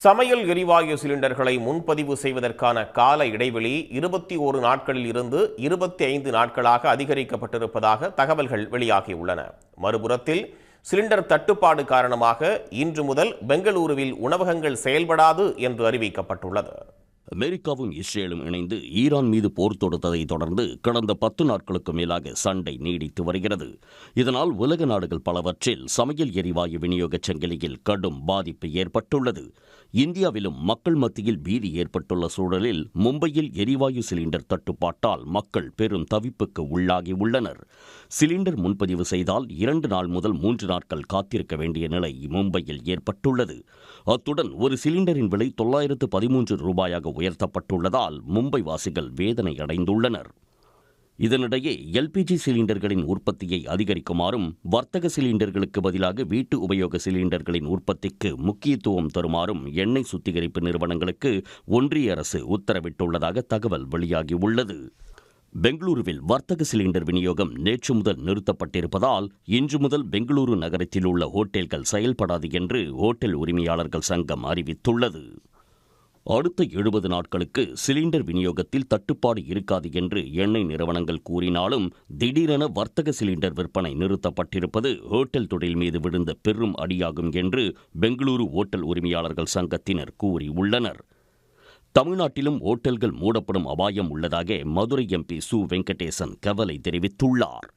சமையல் எரிவாயு சிலிண்டர்களை முன்பதிவு செய்வதற்கான கால இடைவெளி 21 நாட்களில் இருந்து 25 நாட்களாக அதிகரிக்கப்பட்டிருப்பதாக தகவல்கள் வெளியாகியுள்ளன. மறுபுறத்தில் சிலிண்டர் தட்டுப்பாடு காரணமாக இன்று முதல் பெங்களூருவில் உணவகங்கள் செயல்படாது என்று அறிவிக்கப்பட்டுள்ளது. அமெரிக்காவும் இஸ்ரேலும் இணைந்து ஈரான் மீது போர் தொடுத்ததை தொடர்ந்து கடந்த 10 நாட்களுக்கு மேலாக சண்டை நீடித்து வருகிறது. இதனால் உலக நாடுகள் பலவற்றில் சமையல் எரிவாயு விநியோகச் சங்கிலியில் கடும் பாதிப்பு ஏற்பட்டுள்ளது. இந்தியாவிலும் மக்கள் மத்தியில் பீதி ஏற்பட்டுள்ள சூழலில் மும்பையில் எரிவாயு சிலிண்டர் தட்டுப்பாட்டால் மக்கள் பெரும் தவிப்புக்கு உள்ளாகி உள்ளனர். சிலிண்டர் முன்பதிவு செய்தால் 2 நாள் முதல் 3 நாட்கள் காத்திருக்க வேண்டிய நிலை மும்பையில் ஏற்பட்டுள்ளது. அத்துடன் ஒரு சிலிண்டரின் விலை 913 ரூபாயாக உயர்த்தப்பட்டுள்ளதால் மும்பை வாசிகள் வேதனை அடைந்துள்ளனர். இதனிடையே எல்பிஜி சிலிண்டர்களின் உற்பத்தியை அதிகரிக்குமாறும் வர்த்தக சிலிண்டர்களுக்கு பதிலாக வீட்டு உபயோக சிலிண்டர்களின் உற்பத்திக்கு முக்கியத்துவம் தருமாறும் எண்ணெய் சுத்திகரிப்பு நிறுவனங்களுக்கு ஒன்றிய அரசு உத்தரவிட்டுள்ளதாக தகவல் வெளியாகியுள்ளது. பெங்களூருவில் வர்த்தக சிலிண்டர் விநியோகம் நேற்று முதல் நிறுத்தப்பட்டிருப்பதால் இன்று முதல் பெங்களூரு நகரத்தில் உள்ள ஹோட்டல்கள் செயல்படாது என்று ஹோட்டல் உரிமையாளர்கள் சங்கம் அறிவித்துள்ளது. அடுத்த 70 நாட்களுக்கு சிலிண்டர் விநியோகத்தில் தட்டுப்பாடு இருக்காது என்று எண்ணெய் நிறுவனங்கள் கூறினாலும் திடீரென வர்த்தக சிலிண்டர் விற்பனை நிறுத்தப்பட்டிருப்பது ஹோட்டல் தொழில் மீது விழுந்த பெரும் அடியாகும் என்று பெங்களூரு ஹோட்டல் உரிமையாளர்கள் சங்கத்தினர் கூறியுள்ளனர். தமிழ்நாட்டிலும் ஓட்டல்கள் மூடப்படும் அபாயம் உள்ளதாக மதுரை எம்பி சு வெங்கடேசன் கவலை தெரிவித்துள்ளார்.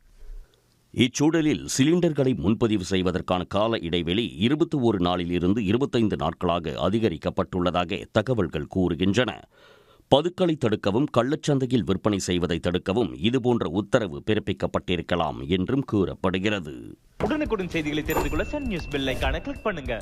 இச்சூழலில் சிலிண்டர்களை முன்பதிவு செய்வதற்கான கால இடைவெளி 21 நாளில் இருந்து 25 நாட்களாக அதிகரிக்கப்பட்டுள்ளதாக தகவல்கள் கூறுகின்றன. பதுக்களை தடுக்கவும் கள்ளச்சந்தையில் விற்பனை செய்வதை தடுக்கவும் இதுபோன்ற உத்தரவு பிறப்பிக்கப்பட்டிருக்கலாம் என்றும் கூறப்படுகிறது. உடனுக்குடன் செய்திகளை தெரிந்து கொள்ள சன் நியூஸ் பெல் ஐகானை கிளிக் பண்ணுங்க.